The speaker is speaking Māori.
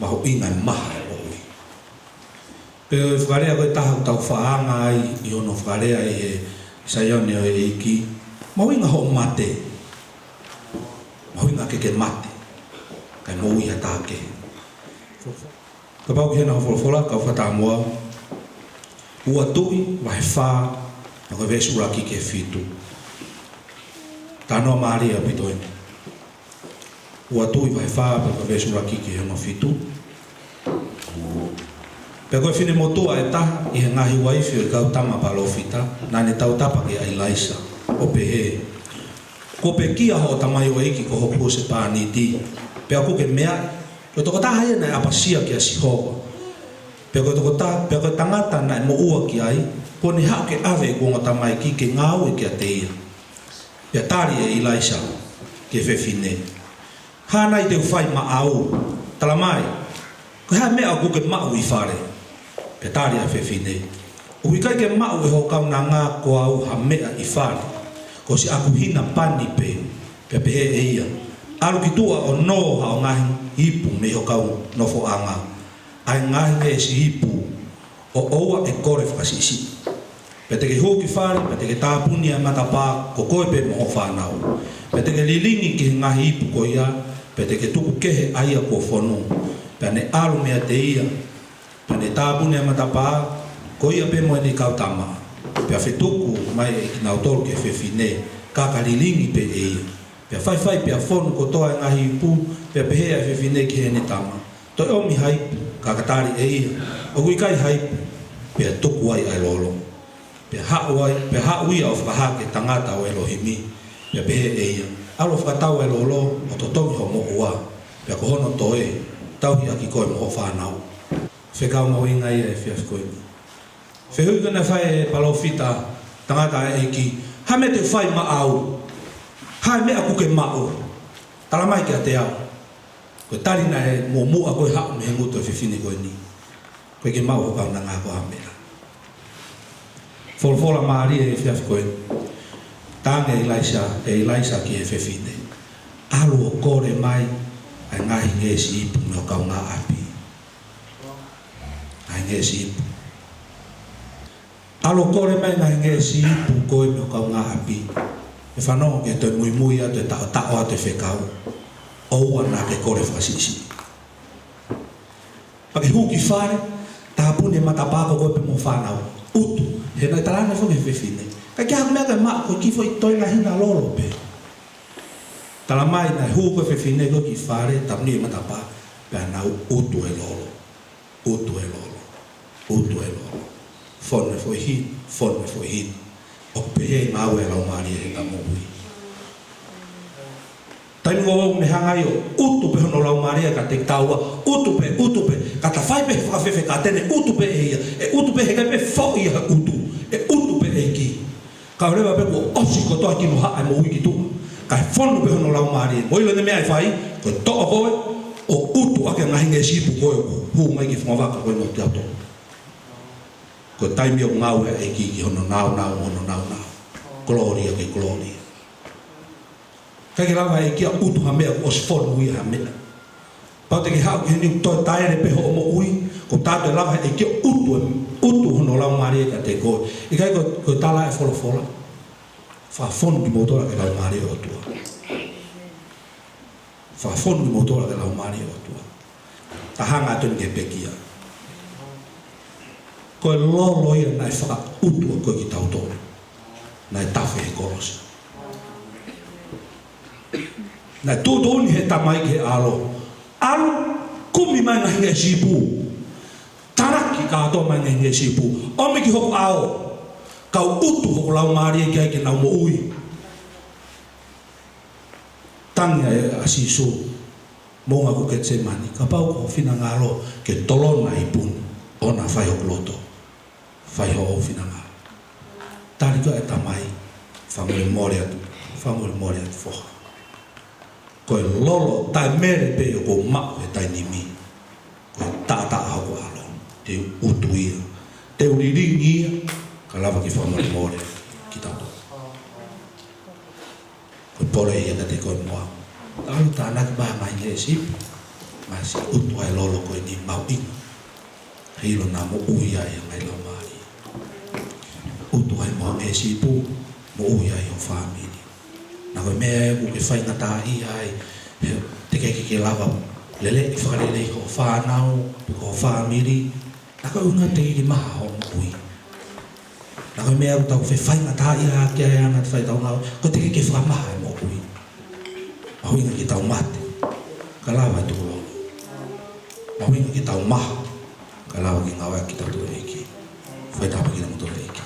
maho inga maha e oi. Pero whakarea koe taha tau whaanga ai I ono whakarea e saione o e iki. Maho inga ho mate. Maho inga keke mate. Kai mo ui hata ke. Ka pau ki hena ho wholofola, ka whata mua. Ua tui, wahe wha, na koe vesu raki ke whitu. Tanoa Maria pitoe. Ua tui, wahe wha, pa koe vesu raki ke hena whitu. Pe koe whine motua e taha, I he ngahi waifi o kau tama pa lofita, nane tau tapa ke Ailaisa, o pe he. Ko pe kia ho tamai o iki ko hoku se pāni ti. Pe aku ke mea, ko toko taha ia na apasia ki a sihoa. Pe ko toko taha, pe ko tangata na mo ua ki ai, ko ni hao ke ave ko ngota mai ki ke ngau e ki a te ia. Pe tari e Ailaisa, ke whewhine. Hana I te uwhai ma au, tala mai, ko hea mea ko ke mau I whare. Pe tari a whewhine. Ui kai ke mau e ho kau na ngā ko au ha mea I whare. Ko si aku hina pani pe pe e ia. Aru ki tua o no ha o ngahi hipu me ho kau nofo anga. Ai ngahi e si hipu o oua e kore whakasisi. Pe te ke hoki whare, pe te ke tāpuni a matapā ko koe pe moho whanau. Pe te ke lilingi ki ngahi hipu ko ia, pe te ke tuku kehe aia ko whonu. Pe ne aru mea te ia, pe ne tāpuni a matapā ko ia pe moe ni kau tama. Pe a whetuku mai e ki nau tolu ke whewhine, kakarilingi pe e ia. Pe a whai pe a whonu ko toa e ngahi ipu, pe a pehea e whewhine ki hene tama. Toi omi haipu, kakatari e ia. O kui kai haipu, pe a tuku ai ai lolo. Pe a hau ia o whakahake tangata o Elohimi, pe a pehea e ia. Alo whakatau e lolo, o to tomi ho mo ua. Pe a kohono toe, tauhi aki koe mo ho whanau. Whekau mawinga ia e whiafikoini. Whehui kana whai e palofita tangata e eki, ha me te whai ma au, ha mea kuke mao, tala mai ki a te au. Koe tarina e mō mua koe hao me henguto e whiwhine koe ni. Koe ke mau hokau na ngā koe hamera. Wholfola Maria e whiafi koe, tānga e Ilaisa ki e whiwhine. Alu o kore mai, ai ngahi ngesi ipu me hokau ngā api. Ai ngesi ipu. Alo kore mai ngai ngesi ipu koe me kau ngā api. E whanau ke te mui a te tao a te whekau. Oua nā ke kore whakasisi. Pake huki whare, tāpune matapako koe pe mo whanau. Utu, he nai tarana whange whewhine. Kai kia haku mea kai maa koe kifo I toi ngā hina lolo pe. Tala mai nai hu koe whewhine koe ki whare, tapuni e matapa, pe anau utu e lolo. Utu e lolo. Utu e lolo. Fone foi hin. O pehe mau e lau Maria e ka mohui. Tai mua me hangai o utu pe hono lau Maria ka te taua, utu pe, ka ta whai pe whakawhewe ka tene utu pe e ia, e utu pe he kai pe whau ia utu, e utu pe e ki. Ka rewa pe kua osi ko toa kino haa e mo wiki tu, ka he whonu pe hono lau Maria, moilo ne mea e whai, ko toa koe, o utu ake ngahi nge sipu koe, hu mai ki whamawaka koe no te ato. Ko taimi o ngau e ki hono nau. Gloria ke gloria. Kai ke lawa e kia utu ha mea o sifonu ui ha mea. Pau te ke hau ke hini toi taere pe ho omo ui, ko tātou e lawa e kia utu hono lau Maria ka te koe. I kai ko tala e wholofola. Whafonu ki motora ke lau Maria o tua. Whafonu ki motora ke lau Maria o tua. Ta hanga atun ke pekia. Koe lolo ia nai whaka utua koe ki tautora. Nai tawhi he korosi. Nai tūtoni he tamai ke alo. Alo, kumi mai ngai nge sipu. Taraki kātoa mai ngai nge sipu. Ome ki hoku ao. Kau utu hoku lau Maria ki ai ke nau mo ui. Tangia e asiso. Monga ku ke tse mani. Ka pau ko whina ngalo ke tolona I puni. Ona whai hoku loto. Whai ho o whina ngā. Tarika e tamai, whamuri mori atu whoha. Koe lolo, tai mere pe o ko mau e tai nimi. Koe tata hako alo, te utu ia. Te uriringi ia, ka lava ki whamuri mori ki tato. Koe pore ia ka te koe moa. Tau tāna ki baha mai nge sipu. Masi utu ai lolo ko ni mau inga. Hilo na mo uia ia ngai lau mai. Utu ai mo e sipu mo uia i o family. Na koe mea e ke whai ngata i ai te ke lava lele i whakarele ko whanau, ko family. Na koe unga te ki maha o mo ui. Na koe mea utau whai ngata i a kia e ana te whai tau ngau, ko te ke whamaha e mo ui. Mahuinga ki tau mate, ka lawa e tulo. Mahuinga ki tau maha, ka lawa ki ngawa ki tau tuwe iki. Whai tapa ki na mo tuwe iki.